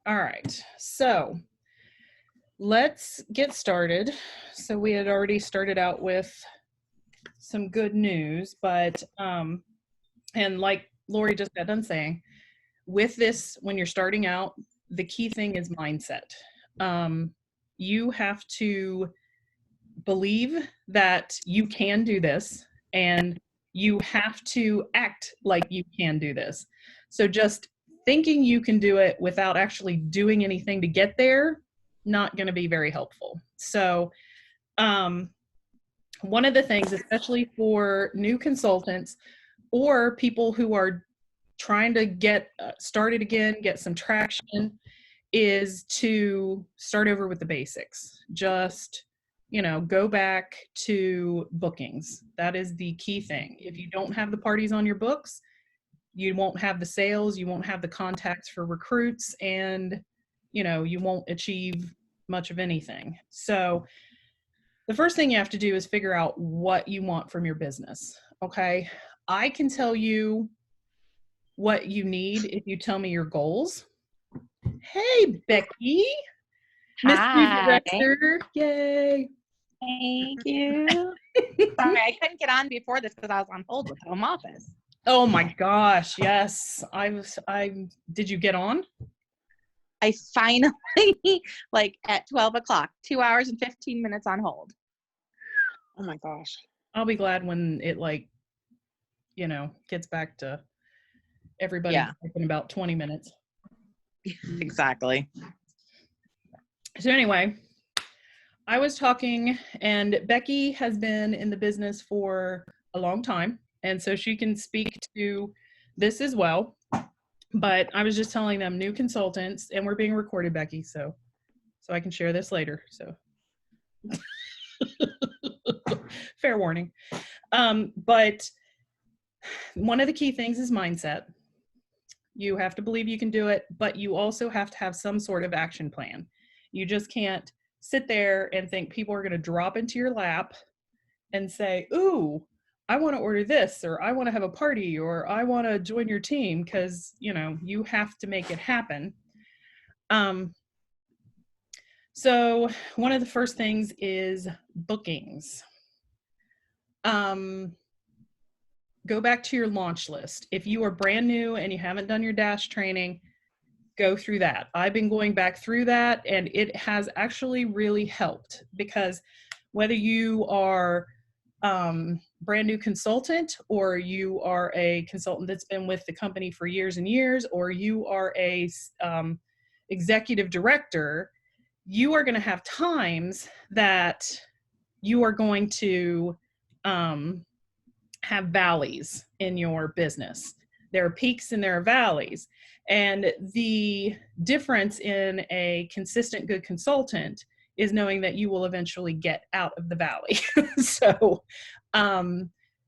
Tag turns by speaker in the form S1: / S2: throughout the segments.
S1: All right. So let's get started. So we had already started out with some good news, but and like Lori just got done saying, with this, when you're starting out, the key thing is mindset. You have to believe that you can do this, and you have to act like you can do this. So just thinking you can do it without actually doing anything to get there, not going to be very helpful. So one of the things, especially for new consultants or people who are trying to get started again, get some traction, is to start over with the basics. Just, go back to bookings. That is the key thing. If you don't have the parties on your books, you won't have the sales, you won't have the contacts for recruits, and, you won't achieve much of anything. So the first thing you have to do is figure out what you want from your business. Okay. I can tell you what you need if you tell me your goals. Hey, Becky. Mystery
S2: Hi.
S1: director. Yay.
S2: Thank you. Sorry, I couldn't get on before this because I was on hold with home office.
S1: Oh my gosh. Yes. Did you get on?
S2: I finally, like at 12 o'clock, 2 hours and 15 minutes on hold.
S3: Oh my gosh.
S1: I'll be glad when it gets back to everybody in about 20 minutes.
S2: Exactly.
S1: So anyway, I was talking, and Becky has been in the business for a long time, and so she can speak to this as well. But I was just telling them, new consultants, and we're being recorded, Becky, so I can share this later. So fair warning. But one of the key things is mindset. You have to believe you can do it, but you also have to have some sort of action plan. You just can't sit there and think people are going to drop into your lap and say, ooh, I want to order this, or I want to have a party, or I want to join your team, because, you have to make it happen. So one of the first things is bookings. Go back to your launch list. If you are brand new and you haven't done your DASH training, go through that. I've been going back through that, and it has actually really helped, because whether you are brand new consultant, or you are a consultant that's been with the company for years and years, or you are a executive director, you are going to have times that you are going to have valleys in your business. There are peaks and there are valleys. And the difference in a consistent good consultant is knowing that you will eventually get out of the valley. So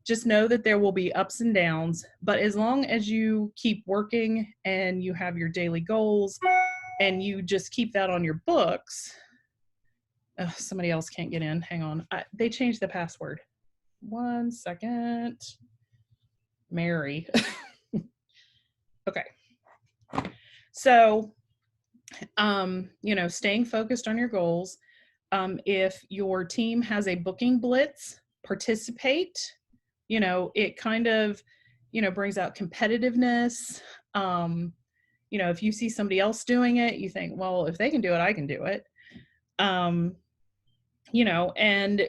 S1: just know that there will be ups and downs, but as long as you keep working and you have your daily goals and you just keep that on your books. Oh, somebody else can't get in. Hang on. They changed the password. 1 second. Mary. Okay. So, staying focused on your goals. If your team has a booking blitz, participate. It kind of, brings out competitiveness. If you see somebody else doing it, you think, well, if they can do it, I can do it. And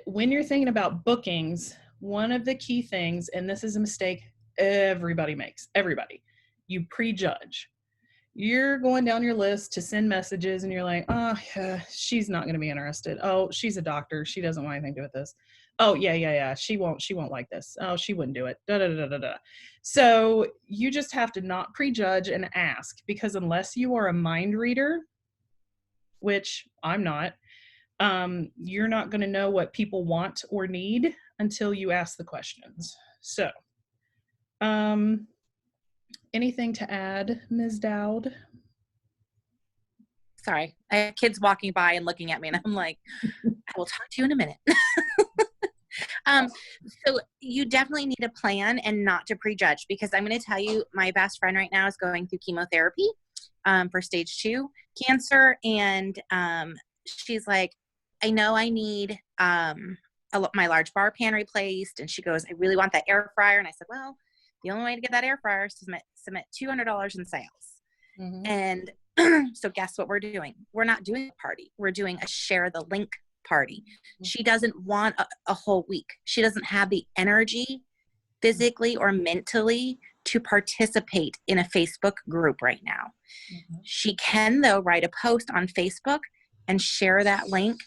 S1: when you're thinking about bookings, one of the key things, and this is a mistake everybody makes, you prejudge. You're going down your list to send messages and you're like, oh, yeah, she's not going to be interested. Oh, she's a doctor. She doesn't want anything to do with this. Oh, yeah. She won't like this. Oh, she wouldn't do it. Da, da, da, da, da. So you just have to not prejudge and ask, because unless you are a mind reader, which I'm not, you're not going to know what people want or need until you ask the questions. So, anything to add, Ms. Dowd?
S2: Sorry, I have kids walking by and looking at me, and I'm like, I will talk to you in a minute. So you definitely need a plan and not to prejudge, because I'm going to tell you, my best friend right now is going through chemotherapy, for stage 2 cancer. And she's like, I know I need my large bar pan replaced. And she goes, I really want that air fryer. And I said, well, the only way to get that air fryer is to submit $200 in sales.
S1: Mhm.
S2: And so guess what we're doing? We're not doing a party. We're doing a share the link party. She doesn't want a whole week. She doesn't have the energy physically or mentally to participate in a Facebook group right now.
S1: Mhm.
S2: She can, though, write a post on Facebook and share that link.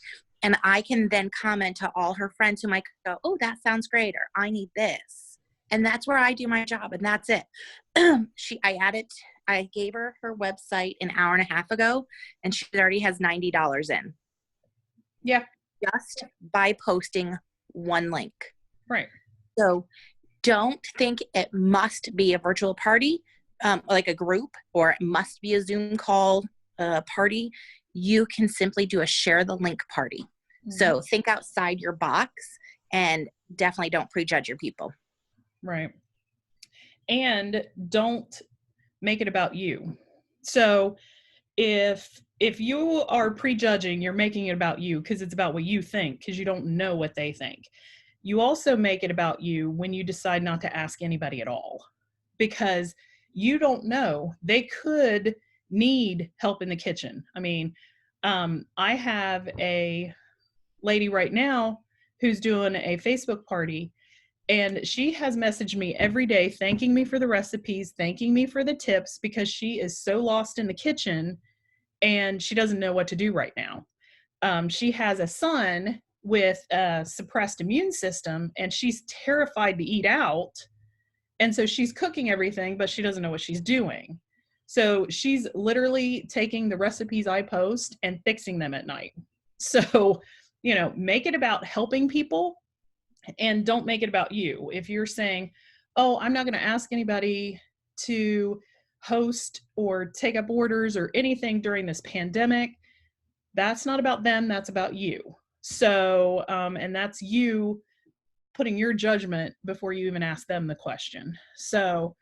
S2: And I can then comment to all her friends who might go, oh, that sounds great, or I need this. And that's where I do my job, and that's it. I gave her website an hour and a half ago, and she already has $90 in.
S1: Yeah.
S2: Just by posting one link.
S1: Right.
S2: So don't think it must be a virtual party, like a group, or it must be a Zoom call party. You can simply do a share the link party.
S1: Mm-hmm.
S2: So think outside your box and definitely don't prejudge your people.
S1: Right. And don't make it about you. So if you are prejudging, you're making it about you because it's about what you think, because you don't know what they think. You also make it about you when you decide not to ask anybody at all, because you don't know. They could need help in the kitchen. I mean, I have a lady right now who's doing a Facebook party, and she has messaged me every day thanking me for the recipes, thanking me for the tips, because she is so lost in the kitchen and she doesn't know what to do right now. She has a son with a suppressed immune system, and she's terrified to eat out. And so she's cooking everything, but she doesn't know what she's doing. So she's literally taking the recipes I post and fixing them at night. So, make it about helping people and don't make it about you. If you're saying, oh, I'm not going to ask anybody to host or take up orders or anything during this pandemic, that's not about them, that's about you. So, and that's you putting your judgment before you even ask them the question. So,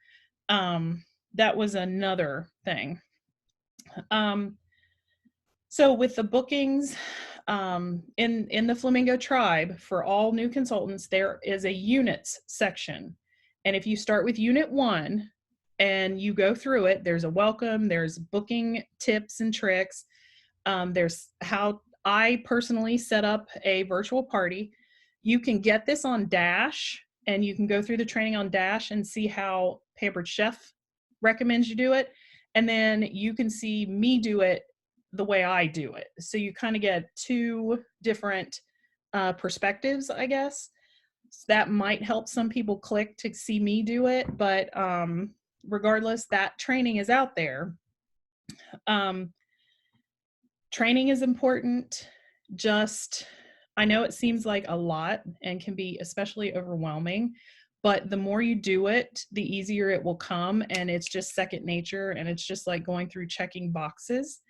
S1: that was another thing. So with the bookings, in the Flamingo Tribe, for all new consultants, there is a units section. And if you start with unit 1 and you go through it, there's a welcome, there's booking tips and tricks. There's how I personally set up a virtual party. You can get this on Dash, and you can go through the training on Dash and see how Pampered Chef recommends you do it. And then you can see me do it the way I do it. So you kind of get 2 different perspectives, I guess. So that might help some people click to see me do it. But regardless, that training is out there. Training is important. I know it seems like a lot and can be especially overwhelming, but the more you do it, the easier it will come, and it's just second nature, and it's just like going through checking boxes.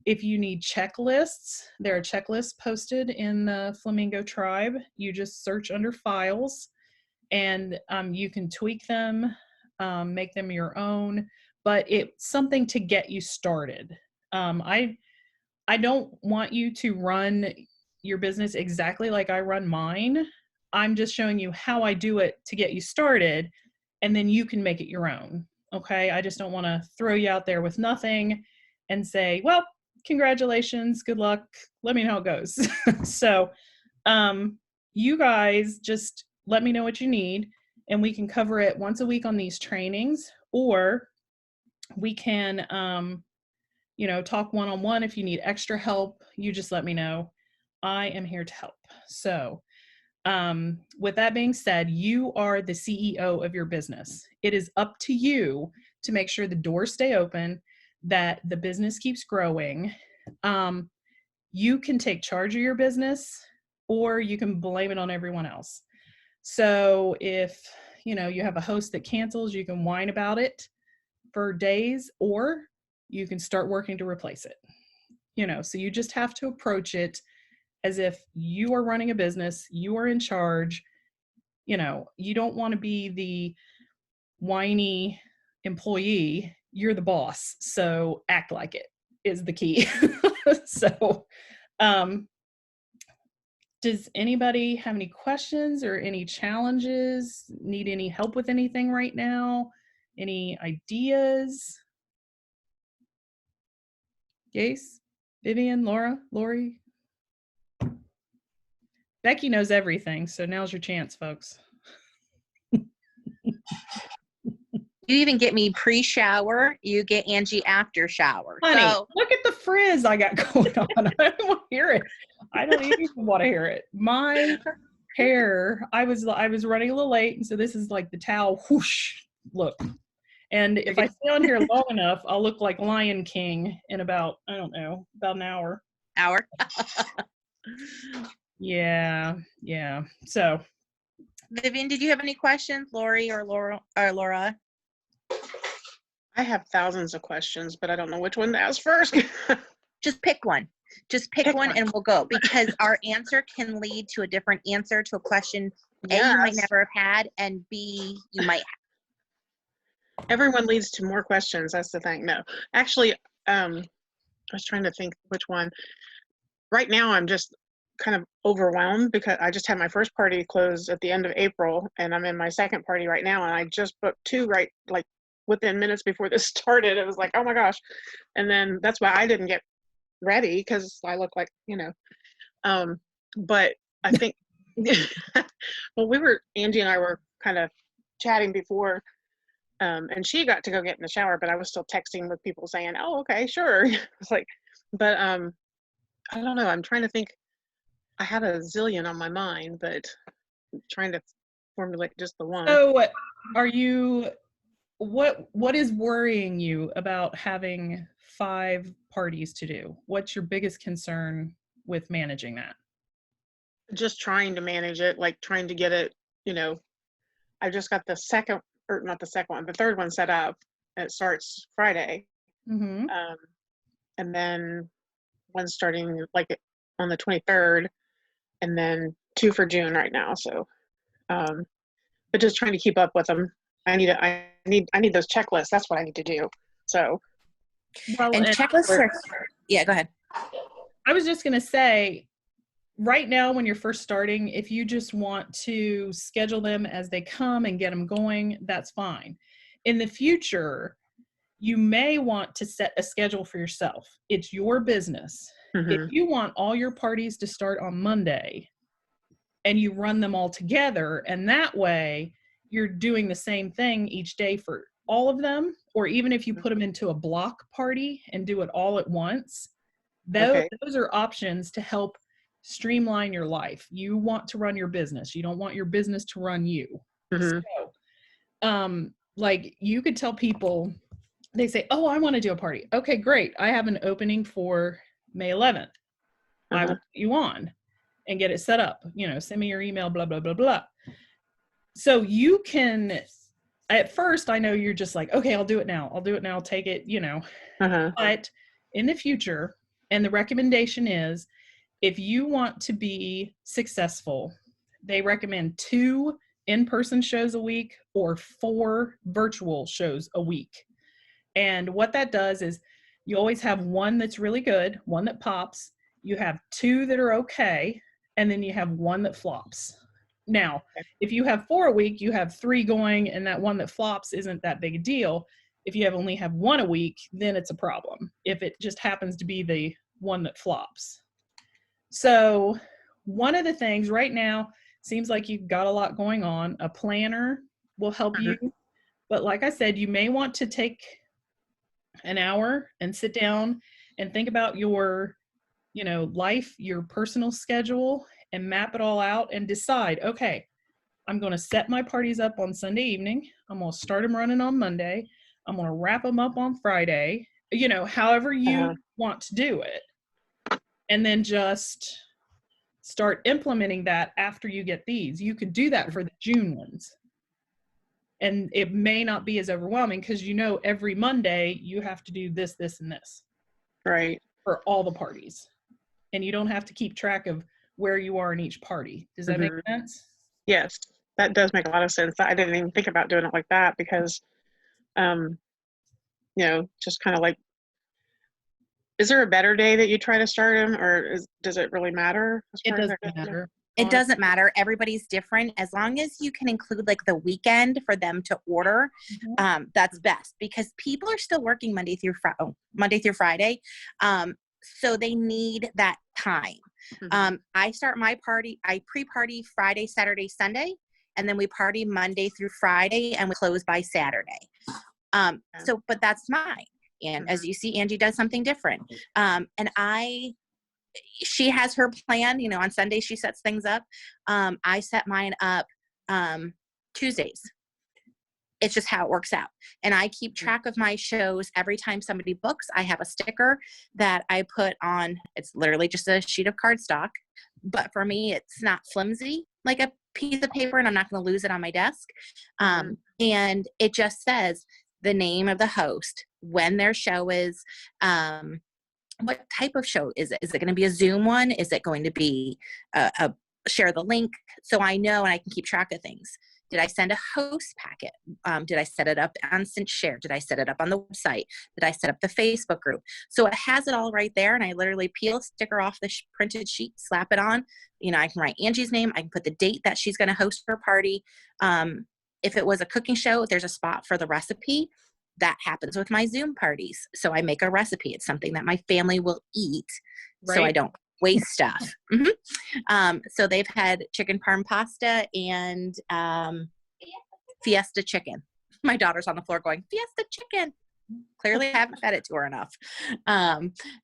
S1: If you need checklists, there are checklists posted in the Flamingo Tribe. You just search under files, and you can tweak them, make them your own, but it's something to get you started. I don't want you to run your business exactly like I run mine. I'm just showing you how I do it to get you started, and then you can make it your own. Okay. I just don't want to throw you out there with nothing and say, well, congratulations, good luck, let me know how it goes. So you guys just let me know what you need, and we can cover it once a week on these trainings, or we can talk one-on-one. If you need extra help, you just let me know. I am here to help. So with that being said, you are the CEO of your business. It is up to you to make sure the doors stay open, that the business keeps growing. You can take charge of your business, or you can blame it on everyone else. So if you have a host that cancels, you can whine about it for days, or you can start working to replace it. So you just have to approach it as if you are running a business, you are in charge. You don't want to be the whiny employee. you're the boss, so act like it is the key. So, um, does anybody have any questions or any challenges? Need any help with anything right now? Any ideas? Yes? Vivian, Laura, Lori? Becky knows everything, so now's your chance, folks.
S2: You even get me pre-shower. You get Angie after shower.
S1: Honey,
S2: So
S1: look at the frizz I got going on. I don't want to hear it. I don't even want to hear it. My hair, I was running a little late, and so this is like the towel whoosh look. And if I stay on here long enough, I'll look like Lion King in about, I don't know, about an hour. Yeah. So,
S2: Vivian, did you have any questions? Lori or Laura?
S3: I have thousands of questions, but I don't know which one to ask first.
S2: Just pick one. Just pick one and we'll go, because our answer can lead to a different answer to a question A, you might never have had, and B, you might have.
S3: Everyone leads to more questions. That's the thing. No, actually, I was trying to think which one. Right now, I'm just kind of overwhelmed because I just had my first party close at the end of April, and I'm in my second party right now, and I just booked two like within minutes before this started. It was like, oh my gosh. And then that's why I didn't get ready, because I look like, but I think, well, Angie and I were kind of chatting before, and she got to go get in the shower, but I was still texting with people saying, oh, okay, sure. It's like, but I don't know. I'm trying to think. I had a zillion on my mind, but I'm trying to formulate just the one.
S1: So what is worrying you about having 5 parties to do? What's your biggest concern with managing that?
S3: Just trying to manage it, like trying to get it, I just got the third one set up. It starts Friday.
S1: Mm-hmm.
S3: And then one starting like on the 23rd, and then 2 for June right now. So, but just trying to keep up with them. I need those checklists. That's what I need to do. So,
S2: well, and checklists are, yeah, go ahead.
S1: I was just going to say, right now, when you're first starting, if you just want to schedule them as they come and get them going, that's fine. In the future, you may want to set a schedule for yourself. It's your business.
S3: mm-hmm.
S1: If you want all your parties to start on Monday and you run them all together, and that way you're doing the same thing each day for all of them, or even if you put them into a block party and do it all at once, those are options to help streamline your life. You want to run your business. You don't want your business to run you.
S3: Mm-hmm.
S1: So, like you could tell people, they say, oh, I want to do a party. Okay, great. I have an opening for May 11th. I will put you on and get it set up. Send me your email, blah, blah, blah, blah. So you can, at first, I know you're just like, okay, I'll do it now. Take it, But in the future, and the recommendation is, if you want to be successful, they recommend 2 in-person shows a week or 4 virtual shows a week. And what that does is you always have one that's really good, one that pops, you have 2 that are okay, and then you have 1 that flops. Now, if you have 4 a week, you have 3 going, and that one that flops isn't that big a deal. If you only have 1 a week, then it's a problem, if it just happens to be the one that flops. So one of the things right now, seems like you've got a lot going on. A planner will help you. But like I said, you may want to take an hour and sit down and think about your, life, your personal schedule, and map it all out and decide, okay, I'm going to set my parties up on Sunday evening. I'm going to start them running on Monday. I'm going to wrap them up on Friday, however you want to do it. And then just start implementing that after you get these. You could do that for the June ones. And it may not be as overwhelming because every Monday you have to do this, this, and this.
S3: Right.
S1: For all the parties. And you don't have to keep track of where you are in each party. Does that make sense?
S3: Yes, that does make a lot of sense. I didn't even think about doing it like that because just kind of like, is there a better day that you try to start them, or does it really matter?
S1: It doesn't matter.
S2: It doesn't matter. Everybody's different. As long as you can include like the weekend for them to order, that's best, because people are still working Monday through Friday. So they need that time. I start my party, I pre-party Friday, Saturday, Sunday, and then we party Monday through Friday and we close by Saturday. But that's mine. And as you see, Angie does something different. And she has her plan, on Sunday she sets things up. I set mine up Tuesdays. It's just how it works out. And I keep track of my shows. Every time somebody books, I have a sticker that I put on. It's literally just a sheet of cardstock. But for me, it's not flimsy like a piece of paper, and I'm not going to lose it on my desk. And it just says the name of the host, when their show is, what type of show is it? Is it going to be a Zoom one? Is it going to be a share the link? So I know, and I can keep track of things. Did I send a host packet? Did I set it up on Instant Share? Did I set it up on the website? Did I set up the Facebook group? So it has it all right there, and I literally peel a sticker off the printed sheet, slap it on. I can write Angie's name. I can put the date that she's going to host her party. If it was a cooking show, there's a spot for the recipe. That happens with my Zoom parties. So I make a recipe. It's something that my family will eat, so I don't waste stuff. So they've had chicken parm pasta and Fiesta chicken. My daughter's on the floor going, Fiesta chicken. Clearly I haven't fed it to her enough.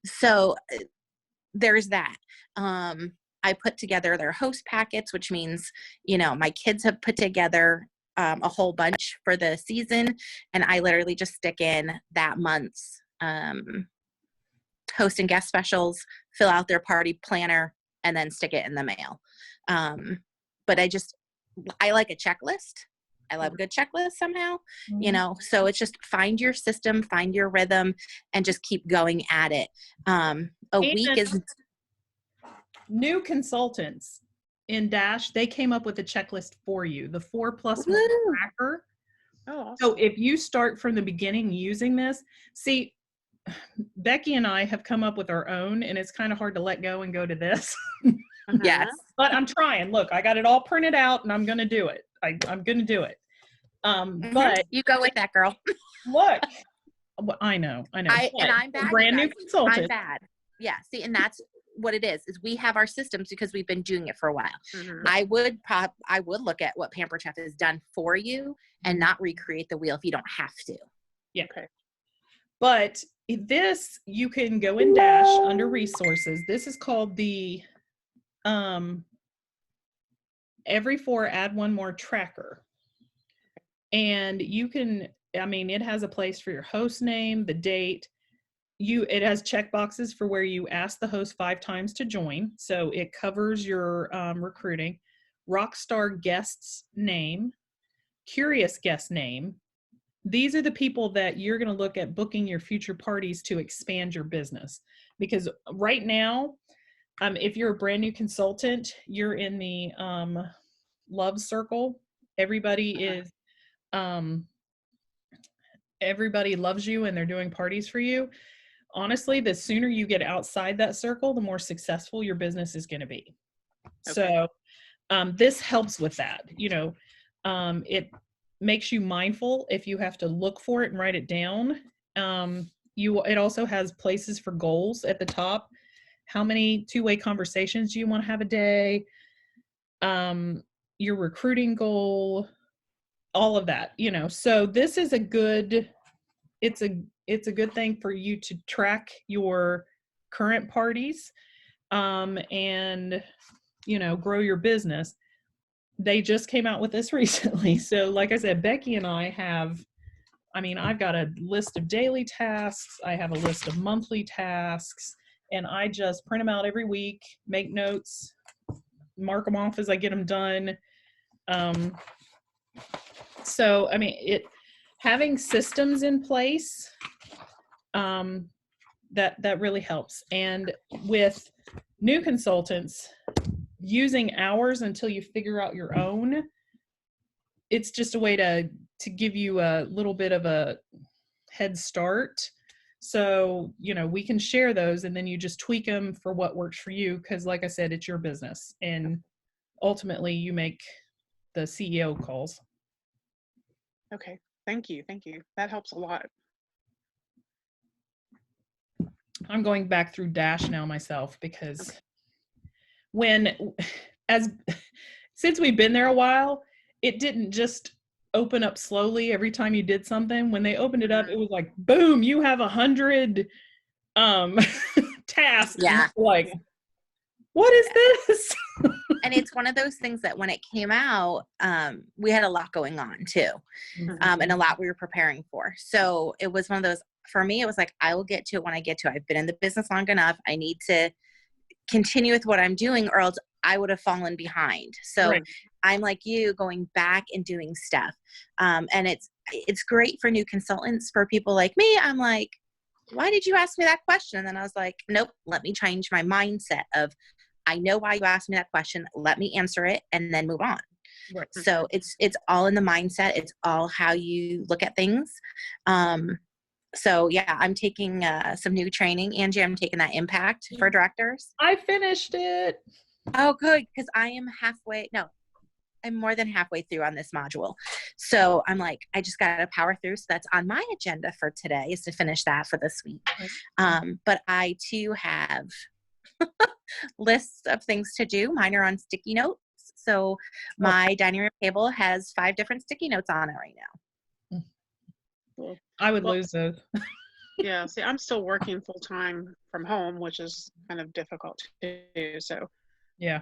S2: So there's that. I put together their host packets, which means, my kids have put together a whole bunch for the season, and I literally just stick in that month's host and guest specials, fill out their party planner, and then stick it in the mail. But I like a checklist. I love a good checklist somehow, so it's just find your system, find your rhythm, and just keep going at it. Week is
S1: new consultants in Dash. They came up with a checklist for you, the 4+1 tracker.
S3: Oh, awesome.
S1: So if you start from the beginning using this, see, Becky and I have come up with our own, and it's kind of hard to let go and go to this.
S2: Yes.
S1: But I'm trying. Look, I got it all printed out, and I'm going to do it. I'm going to do it. But
S2: you go with that, girl.
S1: Look, I know.
S2: And I'm bad.
S1: Brand new consultant.
S2: I'm bad. Yeah. See, and that's what it is we have our systems because we've been doing it for a while. I would look at what Pampered Chef has done for you and not recreate the wheel if you don't have to.
S1: Yeah. Okay. But this, you can go in Dash under resources. This is called the every 4 add one more tracker. And you can, it has a place for your host name, the date. It has check boxes for where you ask the host 5 times to join. So it covers your recruiting. Rockstar guest's name, curious guest name. These are the people that you're going to look at booking your future parties to expand your business. Because right now, if you're a brand new consultant, you're in the love circle. Everybody loves you and they're doing parties for you. Honestly, the sooner you get outside that circle, the more successful your business is going to be. Okay. So this helps with that. It makes you mindful if you have to look for it and write it down. It also has places for goals at the top. How many two-way conversations do you want to have a day? Your recruiting goal, all of that, So this is it's a good thing for you to track your current parties, and, grow your business. They just came out with this recently. So like I said, Becky and I I've got a list of daily tasks. I have a list of monthly tasks, and I just print them out every week, make notes, mark them off as I get them done. So, having systems in place, that really helps. And with new consultants, using ours until you figure out your own, it's just a way to give you a little bit of a head start. So, we can share those and then you just tweak them for what works for you. Cause like I said, it's your business and ultimately you make the CEO calls.
S3: Okay. Thank you. Thank you. That helps a lot.
S1: I'm going back through Dash now myself because since we've been there a while, it didn't just open up slowly every time you did something. When they opened it up, it was like, boom, you have 100 tasks.
S2: Yeah.
S1: Like, what is this?
S2: And it's one of those things that when it came out, we had a lot going on too, and a lot we were preparing for. So it was one of those, for me, it was like, I will get to it when I get to it. I've been in the business long enough. I need to continue with what I'm doing or else I would have fallen behind. So
S1: Right.
S2: I'm like you, going back and doing stuff. And it's great for new consultants. For people like me, I'm like, why did you ask me that question? And then I was like, nope, let me change my mindset of, I know why you asked me that question. Let me answer it and then move on.
S1: Right.
S2: So it's all in the mindset. It's all how you look at things. So yeah, I'm taking some new training. Angie, I'm taking that Impact for directors.
S1: I finished it.
S2: Oh, good. Because I'm more than halfway through on this module. So I'm like, I just got to power through. So that's on my agenda for today, is to finish that for this week. But I too have lists of things to do. Mine are on sticky notes. So my dining room table has 5 different sticky notes on it right now.
S1: I would lose those.
S3: Yeah. See, I'm still working full time from home, which is kind of difficult to do. So,
S1: Yeah.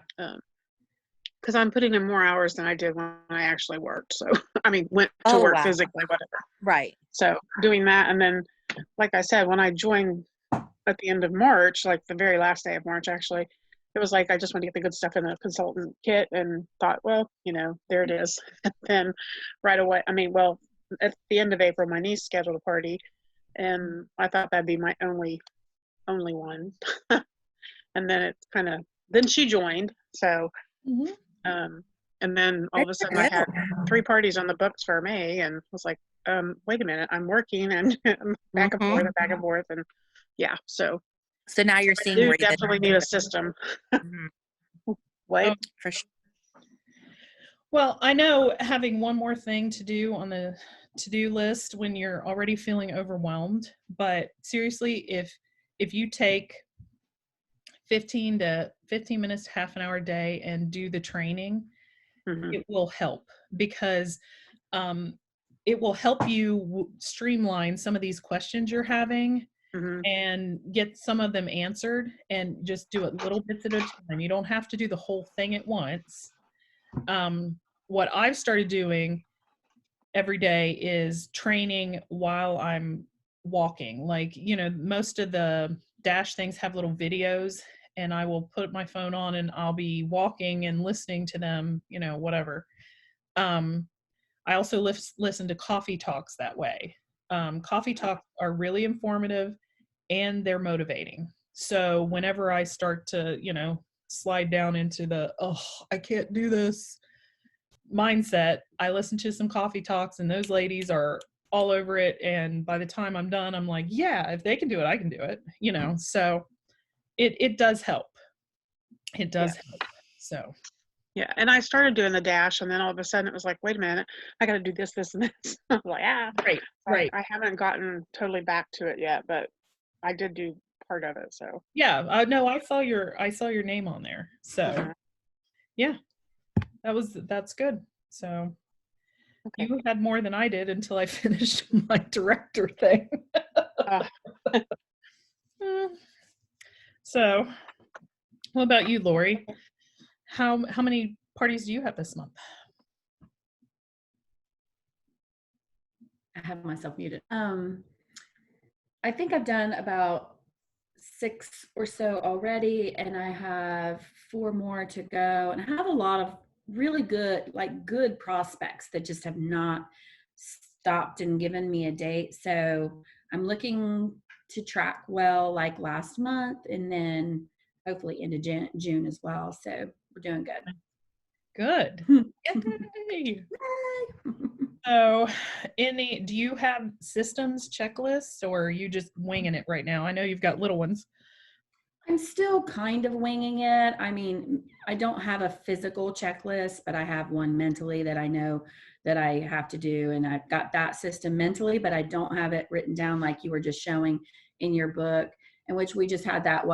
S3: because I'm putting in more hours than I did when I actually worked. So, I mean, went to
S2: Oh,
S3: work
S2: wow.
S3: physically, whatever.
S2: Right.
S3: So doing that. And then, like I said, when I joined at the end of March, like the very last day of March, actually, it was like, I just want to get the good stuff in the consultant kit and thought, well, there it is. And then right away, at the end of April, my niece scheduled a party and I thought that'd be my only one. And then then she joined. So, and then all of a sudden I had 3 parties on the books for May and was like, wait a minute, I'm working and I'm back and forth. And yeah, so
S2: now you're seeing
S3: you
S2: where
S3: definitely need a system.
S2: Oh, for sure.
S1: Well, I know having one more thing to do on the to-do list when you're already feeling overwhelmed, but seriously, if you take 15 minutes to half an hour a day and do the training, it will help because it will help you streamline some of these questions you're having and get some of them answered, and just do it little bits at a time. You don't have to do the whole thing at once. What I've started doing every day is training while I'm walking. Like, most of the Dash things have little videos, and I will put my phone on and I'll be walking and listening to them, whatever. I also listen to coffee talks that way. Coffee talks are really informative and they're motivating. So whenever I start to, slide down into the, I can't do this mindset, I listen to some coffee talks and those ladies are all over it. And by the time I'm done, I'm like, yeah, if they can do it, I can do it, so it does help. It does help. So.
S3: Yeah. And I started doing the Dash and then all of a sudden it was like, wait a minute, I got to do this, this, and this. I'm like,
S1: Right.
S3: I haven't gotten totally back to it yet, but I did do part of it. So
S1: yeah, no, I saw your name on there. So yeah, that's good. So
S3: okay.
S1: you had more than I did until I finished my director thing. So what about you, Lori? How many parties do you have this month?
S4: I have myself muted. I think I've done about 6 or so already, and I have 4 more to go. And I have a lot of really good prospects that just have not stopped and given me a date. So I'm looking to track well like last month, and then hopefully into June as well. So we're doing good.
S1: Good. Yay. So, do you have systems checklists, or are you just winging it right now? I know you've got little ones.
S4: I'm still kind of winging it. I mean, I don't have a physical checklist, but I have one mentally that I know that I have to do. And I've got that system mentally, but I don't have it written down like you were just showing in your book, in which we just had that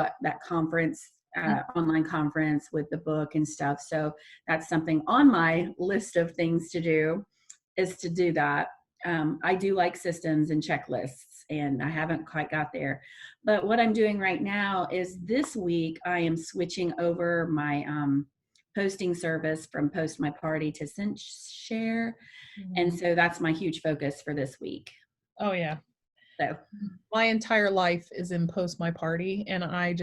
S4: conference, online conference with the book and stuff. So that's something on my list of things to do, is to do that. I do like systems and checklists, and I haven't quite got there. But what I'm doing right now is this week I am switching over my posting service from Post My Party to ScentShare. And so that's my huge focus for this week.
S1: Oh yeah.
S4: So
S1: My entire life is in Post My Party, and I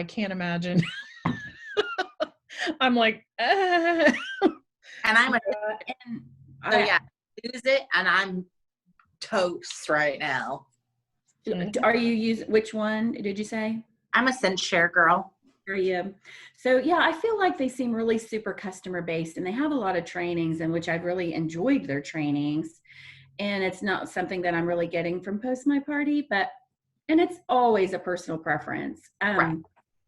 S1: can't imagine. I'm like,
S5: And I'm a,
S4: and
S5: so yeah, use it, and I'm toast right now.
S4: Are you using, which one did you say?
S5: I'm a ScentShare girl.
S4: Are you? So yeah, I feel like they seem really super customer based, and they have a lot of trainings in which I've really enjoyed their trainings. And it's not something that I'm really getting from Post My Party, and it's always a personal preference.
S5: Right.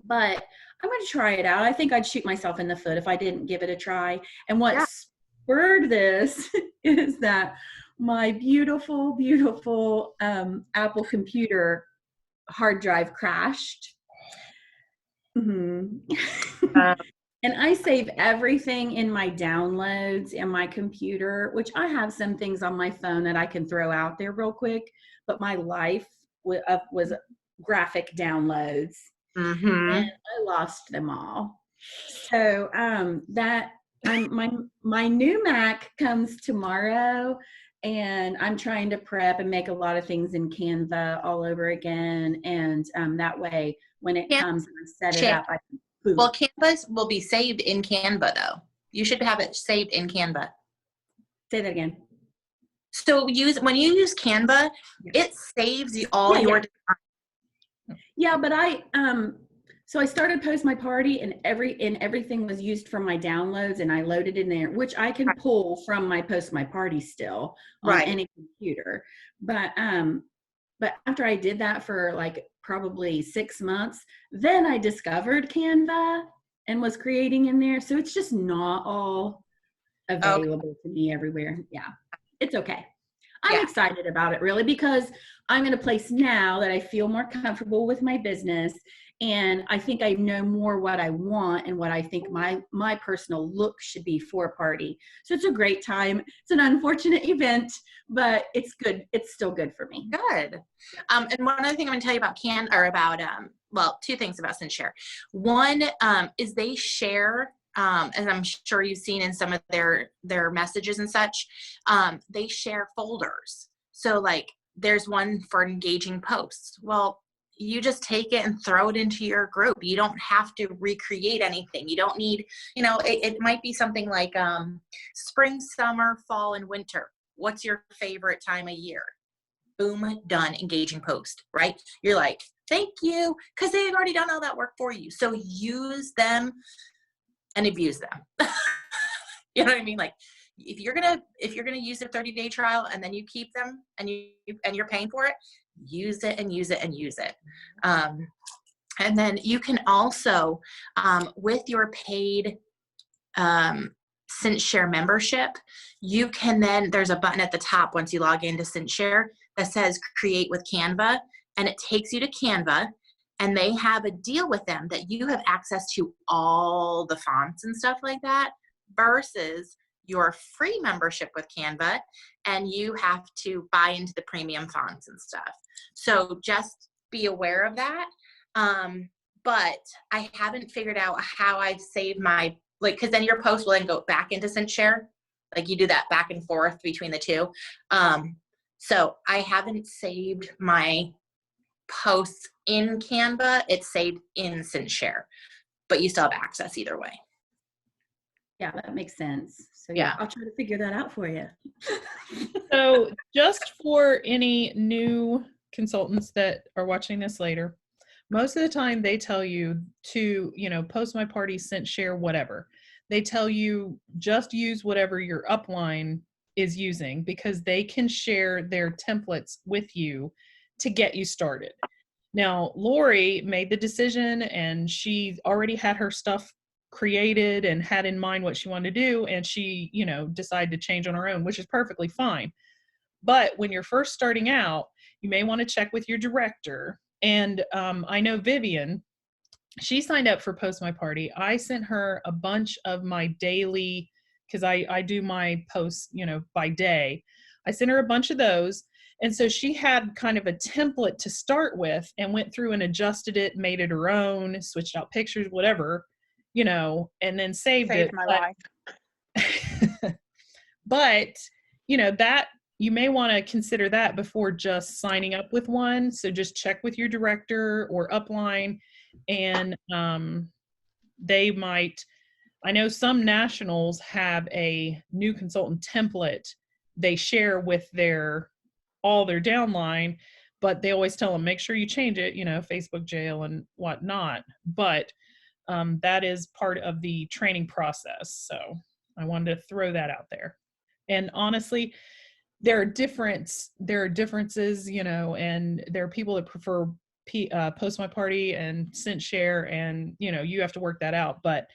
S4: But I'm going to try it out. I think I'd shoot myself in the foot if I didn't give it a try. And what spurred this is that my beautiful, beautiful Apple computer hard drive crashed. And I save everything in my downloads in my computer, which I have some things on my phone that I can throw out there real quick, but my life was graphic downloads. And I lost them all. So my new Mac comes tomorrow, and I'm trying to prep and make a lot of things in Canva all over again. And that way, when it comes and I set it up, I can boom.
S5: Well, Canvas will be saved in Canva, though. You should have it saved in Canva.
S4: Say that again.
S5: So when you use Canva, it saves all your design.
S4: Yeah, but so I started Post My Party, and everything was used from my downloads, and I loaded in there, which I can pull from my Post My Party still on any computer. But after I did that for like probably 6 months, then I discovered Canva and was creating in there. So it's just not all available to me everywhere. Yeah, it's okay. I'm excited about it, really, because I'm in a place now that I feel more comfortable with my business, and I think I know more what I want and what I think my personal look should be for a party. So it's a great time. It's an unfortunate event, but it's good. It's still good for me.
S5: Good. And one other thing I'm going to tell you about two things about ScentShare. One is they share, as I'm sure you've seen in some of their messages and such, they share folders. So like there's one for engaging posts. Well, you just take it and throw it into your group. You don't have to recreate anything. You don't need, it might be something like spring, summer, fall, and winter. What's your favorite time of year? Boom, done, engaging post, right? You're like, thank you, because they've already done all that work for you. So use them and abuse them. You know what I mean? Like if you're gonna use a 30-day trial and then you keep them and you're paying for it, use it and use it and use it. And then you can also, with your paid ScentShare membership, you can then, there's a button at the top once you log into ScentShare that says create with Canva, and it takes you to Canva, and they have a deal with them that you have access to all the fonts and stuff like that, versus your free membership with Canva, and you have to buy into the premium fonts and stuff. So just be aware of that. But I haven't figured out how I save my, because then your post will then go back into ScentShare. Like you do that back and forth between the two. So I haven't saved my posts in Canva. It's saved in ScentShare, but you still have access either way.
S4: Yeah, that makes sense. So
S5: Yeah.
S4: I'll try to figure that out for you.
S1: So just for any new consultants that are watching this later, most of the time they tell you to, Post My Party, ScentShare, whatever. They tell you just use whatever your upline is using, because they can share their templates with you to get you started. Now, Lori made the decision and she already had her stuff created and had in mind what she wanted to do. And she, you know, decided to change on her own, which is perfectly fine. But when you're first starting out, you may want to check with your director. And I know Vivian, she signed up for Post My Party. I sent her a bunch of my daily, because I do my posts, you know, by day. I sent her a bunch of those. And so she had kind of a template to start with and went through and adjusted it, made it her own, switched out pictures, whatever, you know, and then saved it.
S3: my life.
S1: But, you know, that you may want to consider that before just signing up with one. So just check with your director or upline, and they might, I know some nationals have a new consultant template they share with all their downline, but they always tell them, make sure you change it, you know, Facebook jail and whatnot. But that is part of the training process. So I wanted to throw that out there. And honestly, there are differences, you know, and there are people that prefer Post My Party and ScentShare, and, you know, you have to work that out. But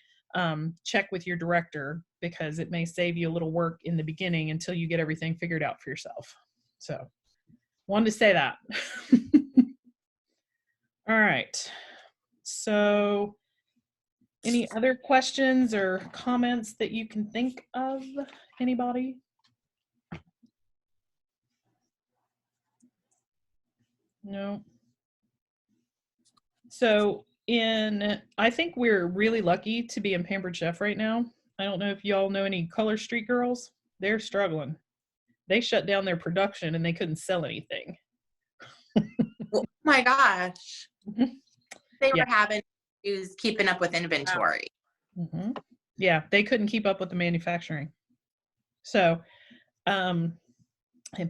S1: check with your director, because it may save you a little work in the beginning until you get everything figured out for yourself. So wanted to say that. All right. So any other questions or comments that you can think of? Anybody? No. So I think we're really lucky to be in Pampered Chef right now. I don't know if y'all know any Color Street Girls. They're struggling. They shut down their production and they couldn't sell anything.
S5: Oh my gosh. They
S1: Yeah.
S5: were having issues keeping up with inventory.
S1: Mm-hmm. Yeah, they couldn't keep up with the manufacturing. So, and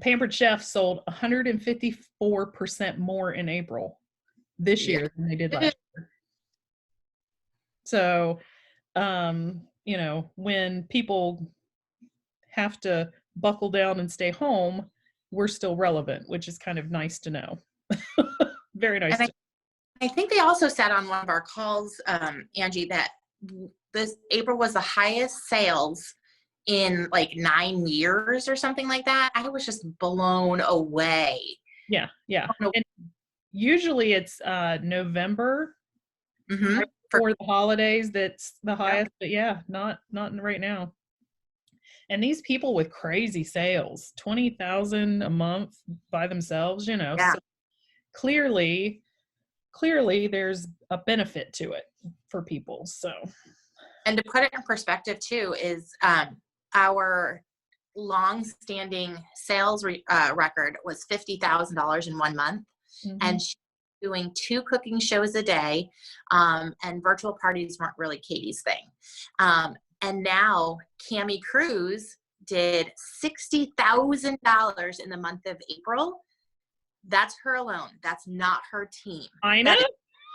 S1: Pampered Chef sold 154% more in April this year than they did last year. So, you know, when people have to buckle down and stay home, we're still relevant, which is kind of nice to know. Very nice.
S5: And I think they also said on one of our calls, Angie, that this April was the highest sales in like 9 years or something like that. I was just blown away.
S1: Yeah. And usually it's November
S5: Mm-hmm.
S1: right before the holidays that's the highest, but yeah, not right now. And these people with crazy sales, 20,000 a month by themselves, you know,
S5: Yeah.
S1: so clearly there's a benefit to it for people. So,
S5: And to put it in perspective too, is our long-standing sales record was $50,000 in 1 month.
S1: mhm.
S5: And she's doing 2 cooking shows a day, and virtual parties weren't really Katie's thing. And now Cami Cruz did $60,000 in the month of April. That's her alone. That's not her team.
S1: I know.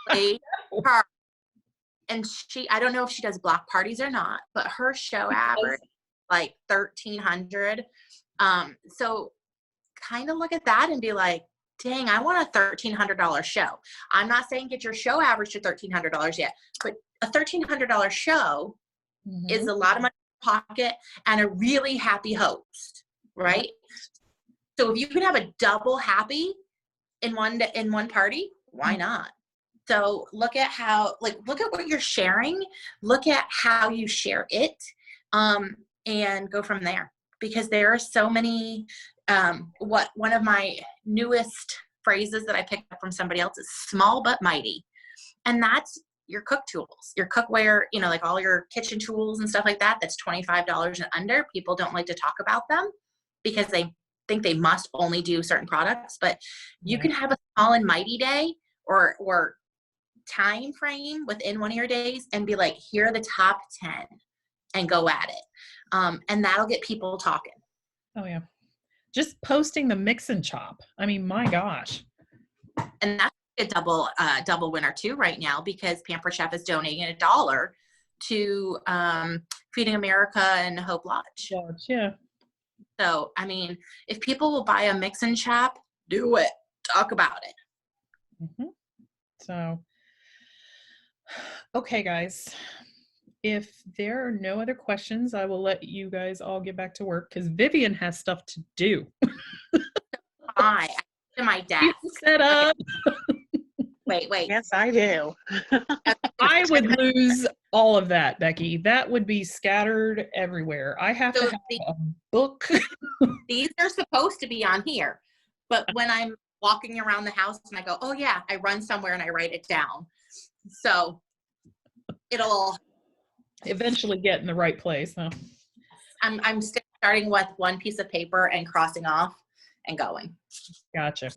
S5: That is her. And I don't know if she does block parties or not, but her show average like 1,300. So kind of look at that and be like, dang, I want a $1,300 show. I'm not saying get your show average to $1,300 yet, but a $1,300 show is a lot of money in your pocket and a really happy host, right? So if you can have a double happy in one party, why not? So look at what you're sharing, look at how you share it, and go from there. Because there are so many, one of my newest phrases that I picked up from somebody else is small but mighty. And that's your cook tools, your cookware, you know, like all your kitchen tools and stuff like that. That's $25 and under. People don't like to talk about them because they think they must only do certain products, but you can have a small and mighty day or time frame within one of your days and be like, here are the top 10 and go at it. And that'll get people talking.
S1: Oh yeah. Just posting the mix and chop. I mean, my gosh.
S5: And that's a double winner too right now, because Pampered Chef is donating $1 to Feeding America and Hope Lodge.
S1: Yeah.
S5: So, I mean, if people will buy a mix and chap, do it. Talk about it.
S1: Mhm. So, okay, guys. If there are no other questions, I will let you guys all get back to work because Vivian has stuff to do.
S5: I to my desk.
S1: Set up.
S5: Wait.
S3: Yes, I do.
S1: I would lose all of that, Becky. That would be scattered everywhere. I have to
S5: So
S1: have a book.
S5: these are supposed to be on here, but when I'm walking around the house and I go, oh yeah, I run somewhere and I write it down. So it'll
S1: Eventually get in the right place. Huh?
S5: I'm still starting with one piece of paper and crossing off and going.
S1: Gotcha.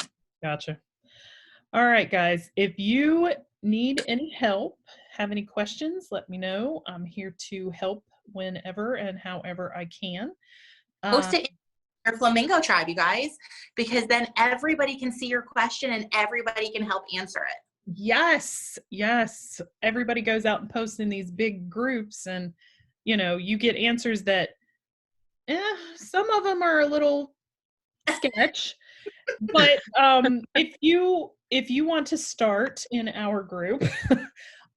S1: All right, guys. If you need any help, have any questions, let me know. I'm here to help whenever and however I can.
S5: Post it in your Flamingo tribe, you guys, because then everybody can see your question and everybody can help answer it.
S1: Yes. Everybody goes out and posts in these big groups, and you get answers that some of them are a little sketch. But if you want to start in our group,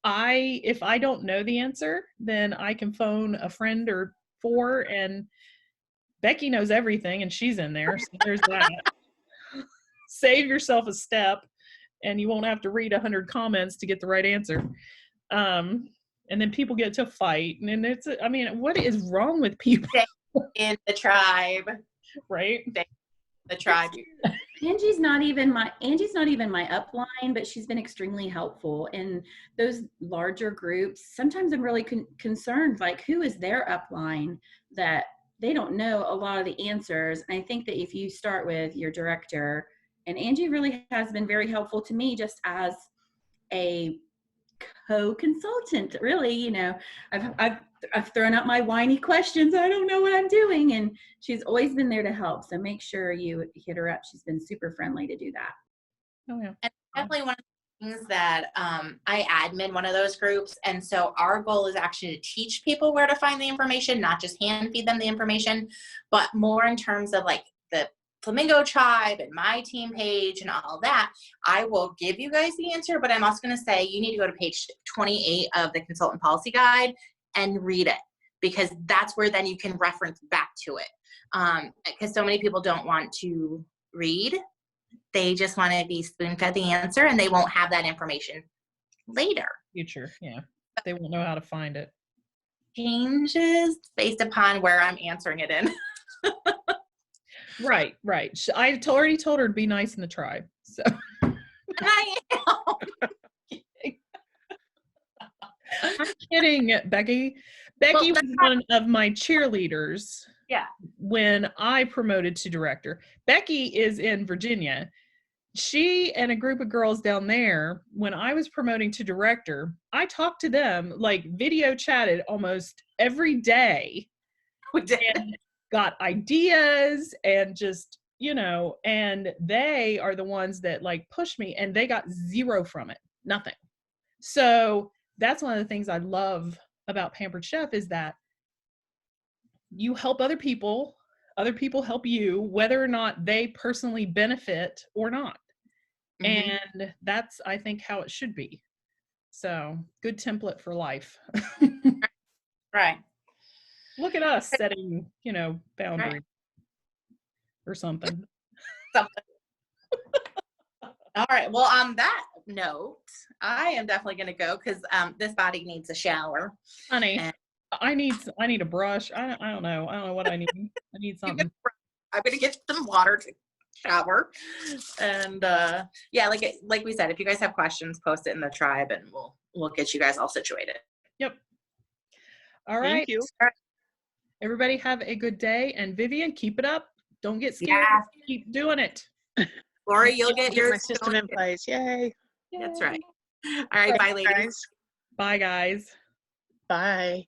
S1: if I don't know the answer, then I can phone a friend or four, and Becky knows everything and she's in there. So there's that. Save yourself a step and you won't have to read 100 comments to get the right answer. And then people get to fight, and what is wrong with people?
S5: In the tribe.
S1: Right?
S5: The tribe.
S4: Angie's not even my upline, but she's been extremely helpful in those larger groups. Sometimes I'm really concerned, like, who is their upline that they don't know a lot of the answers. And I think that if you start with your director, and Angie really has been very helpful to me just as a co-consultant, really, I've thrown out my whiny questions. I don't know what I'm doing. And she's always been there to help. So make sure you hit her up. She's been super friendly to do that.
S1: Oh, yeah.
S5: And definitely one of the things that I admin one of those groups. And so our goal is actually to teach people where to find the information, not just hand feed them the information, but more in terms of like the Flamingo tribe and my team page and all that. I will give you guys the answer, but I'm also going to say you need to go to page 28 of the consultant policy guide and read it, because that's where then you can reference back to it. Because so many people don't want to read. They just want to be spoon-fed the answer, and they won't have that information later.
S1: Future, yeah. They won't know how to find it.
S5: Changes based upon where I'm answering it in.
S1: Right. I already told her to be nice in the tribe. So
S5: I am.
S1: I'm kidding, Becky. Becky was one of my cheerleaders.
S5: Yeah.
S1: When I promoted to director. Becky is in Virginia. She and a group of girls down there, when I was promoting to director, I talked to them, like video chatted almost every day.
S5: We did.
S1: And got ideas and just, and they are the ones that like push me, and they got zero from it. Nothing. So that's one of the things I love about Pampered Chef is that you help other people help you, whether or not they personally benefit or not.
S5: Mm-hmm.
S1: And that's, I think, how it should be. So good template for life.
S5: Right.
S1: Look at us setting, boundaries
S5: Right.
S1: or something.
S5: All right. Well, on that note, I am definitely going to go because this body needs a shower.
S1: Honey,
S5: And-
S1: I need a brush. I don't know. I don't know what I need. I need something.
S5: I'm going to get some water to shower. And yeah, like we said, if you guys have questions, post it in the tribe and we'll get you guys all situated.
S1: Yep. All right.
S3: Thank you.
S1: Everybody have a good day. And Vivian, keep it up. Don't get scared.
S5: Yeah.
S1: Keep doing it.
S5: Lori, you'll get
S3: Get
S5: your
S3: my system in place. Yay.
S5: That's right. All right. Bye, ladies.
S3: Guys.
S1: Bye, guys.
S3: Bye.